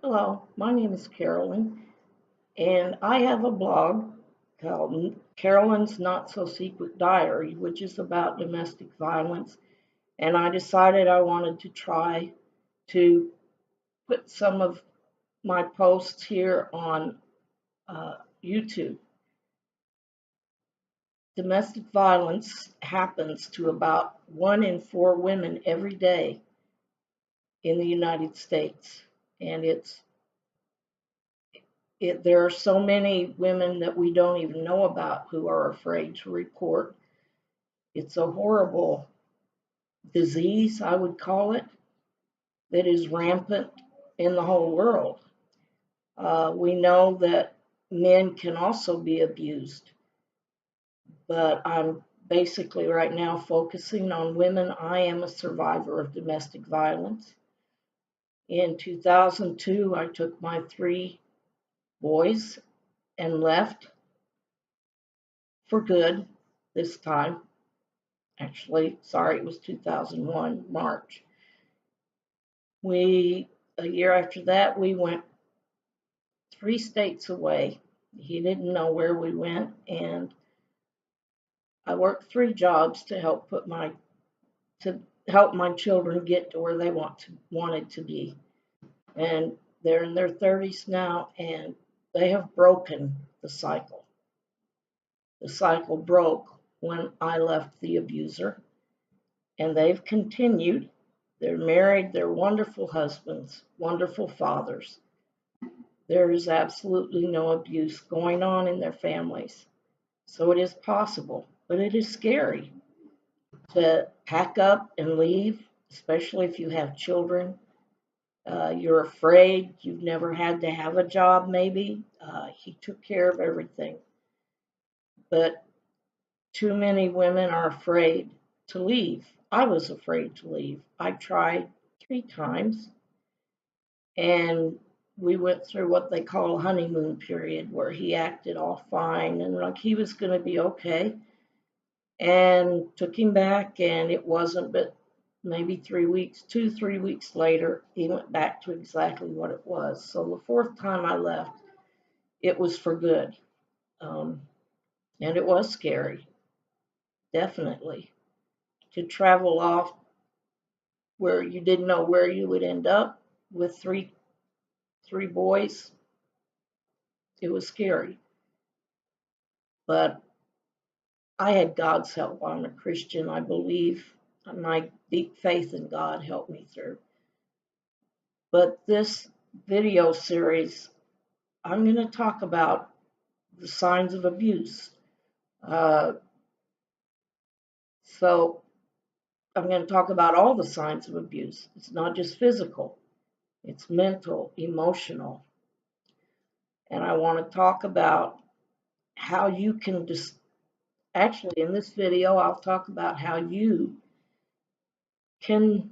Hello, my name is Carolyn, and I have a blog called Carolyn's Not So Secret Diary, which is about domestic violence. And I decided I wanted to try to put some of my posts here on YouTube. Domestic violence happens to about 1 in 4 women every day in the United States, and there are so many women that we don't even know about who are afraid to report. It's a horrible disease, I would call it, that is rampant in the whole world. We know that men can also be abused, but I'm basically right now focusing on women. I am a survivor of domestic violence. In 2002, I took my 3 boys and left for good this time. Actually, sorry, it was 2001, March. A year after that, we went 3 states away. He didn't know where we went, and I worked 3 jobs to help my children get to where they wanted to be. And they're in their 30s now, and they have broken the cycle. The cycle broke when I left the abuser, and they've continued. They're married, they're wonderful husbands, wonderful fathers. There is absolutely no abuse going on in their families. So it is possible, but it is scary to pack up and leave, especially if you have children. You're afraid, you've never had to have a job, maybe. He took care of everything. But too many women are afraid to leave. I was afraid to leave. I tried 3 times, and we went through what they call a honeymoon period where he acted all fine and like he was going to be okay, and took him back, and it wasn't but maybe 3 weeks, 2, 3 weeks later, he went back to exactly what it was. So the fourth time I left, it was for good. Um, and it was scary, definitely, to travel off where you didn't know where you would end up with three boys. It was scary, but I had God's help. I'm a Christian. I believe my deep faith in God helped me through. But this video series, I'm going to talk about the signs of abuse. Uh, so I'm going to talk about all the signs of abuse. It's not just physical, it's mental, emotional. And I want to talk about how you can actually, in this video, I'll talk about how you can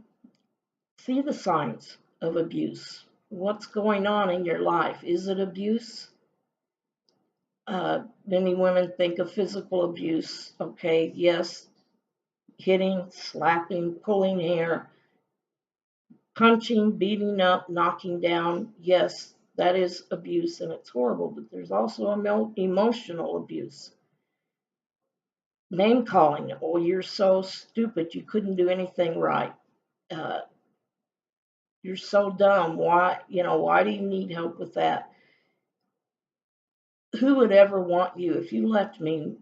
see the signs of abuse. What's going on in your life? Is it abuse? Many women think of physical abuse. Okay, yes, hitting, slapping, pulling hair, punching, beating up, knocking down. Yes, that is abuse and it's horrible, but there's also emotional abuse. Name calling. Oh, you're so stupid. You couldn't do anything right. Uh, you're so dumb. Why do you need help with that? Who would ever want you? If you left me,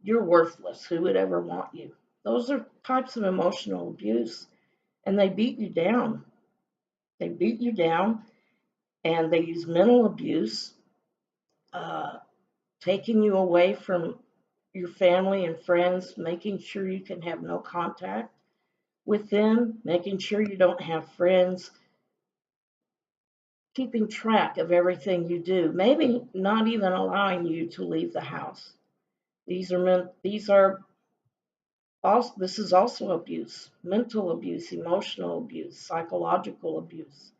you're worthless. Who would ever want you? Those are types of emotional abuse, and they beat you down. They beat you down, and they use mental abuse, uh, taking you away from your family and friends, making sure you can have no contact with them, making sure you don't have friends, keeping track of everything you do, maybe not even allowing you to leave the house. These are also, this is also abuse, mental abuse, emotional abuse, psychological abuse.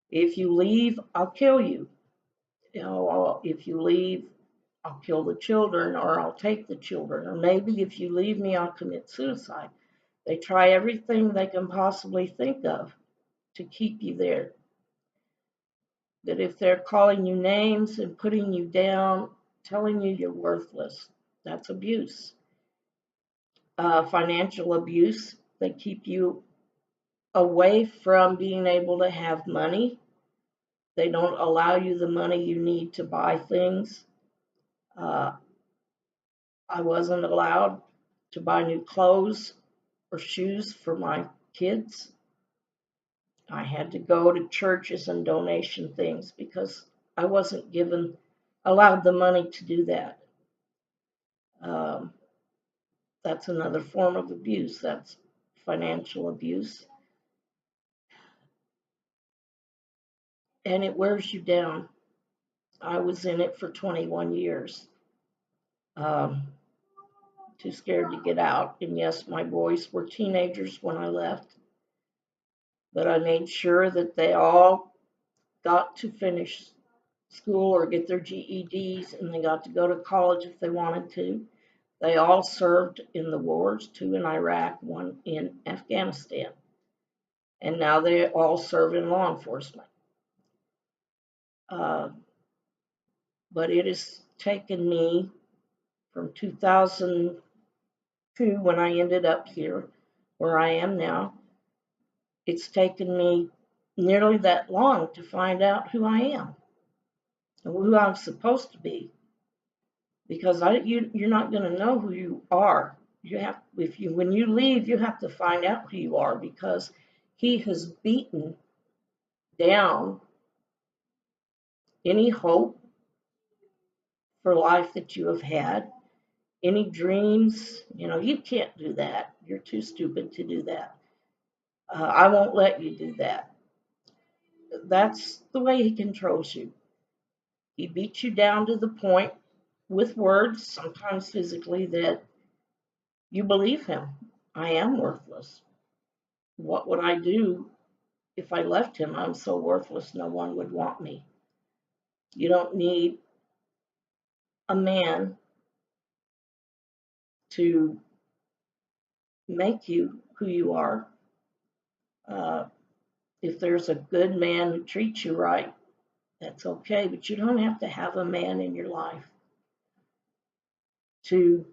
If you leave, I'll kill you. If you leave, I'll kill the children, or I'll take the children, or maybe if you leave me, I'll commit suicide. They try everything they can possibly think of to keep you there. that if they're calling you names and putting you down, telling you you're worthless, that's abuse. Financial abuse, they keep you away from being able to have money. They don't allow you the money you need to buy things. Uh, I wasn't allowed to buy new clothes or shoes for my kids. I had to go to churches and donation things because I wasn't allowed the money to do that. Um, that's another form of abuse. That's financial abuse. And it wears you down. I was in it for 21 years. Um, too scared to get out. And yes, my boys were teenagers when I left, but I made sure that they all got to finish school or get their GEDs, and they got to go to college if they wanted to. They all served in the wars, 2 in Iraq, 1 in Afghanistan, and now they all serve in law enforcement. Uh, but it has taken me from 2002, when I ended up here, where I am now, it's taken me nearly that long to find out who I am and who I'm supposed to be. Because you're not going to know who you are. When you leave, you have to find out who you are, because he has beaten down any hope for life that you have had, any dreams. You can't do that. You're too stupid to do that. I won't let you do that. That's the way he controls you. He beats you down to the point, with words, sometimes physically, that you believe him. I am worthless. What would I do if I left him? I'm so worthless, no one would want me. You don't need a man to make you who you are. Uh, if there's a good man who treats you right, that's okay, but you don't have to have a man in your life to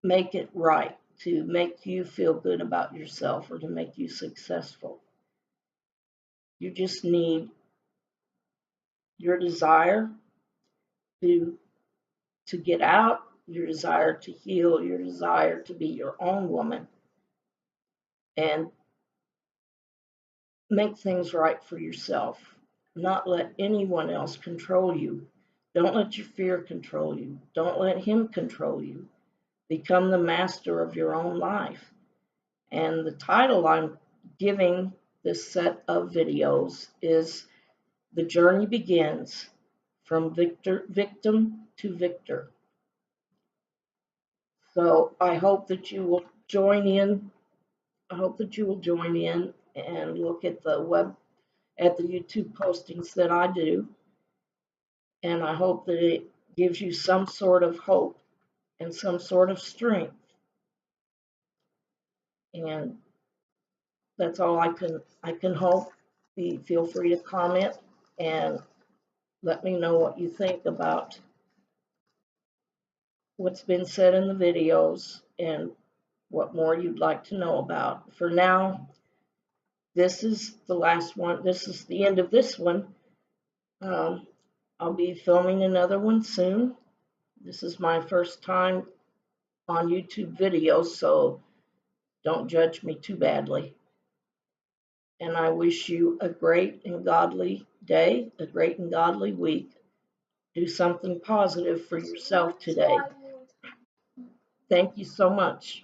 make it right, to make you feel good about yourself, or to make you successful. You just need your desire to get out, your desire to heal, your desire to be your own woman and make things right for yourself. Not let anyone else control you. Don't let your fear control you. Don't let him control you. Become the master of your own life. And the title I'm giving this set of videos is The Journey Begins from Victim to Victor. So I hope that you will join in. I hope that you will join in and look at the YouTube postings that I do. And I hope that it gives you some sort of hope and some sort of strength. And that's all I can hope. Feel free to comment and let me know what you think about what's been said in the videos and what more you'd like to know about. For now, this is the last one. This is the end of this one. I'll be filming another one soon. This is my first time on YouTube videos, so don't judge me too badly. And I wish you a great and godly day, a great and godly week. Do something positive for yourself today. Thank you so much.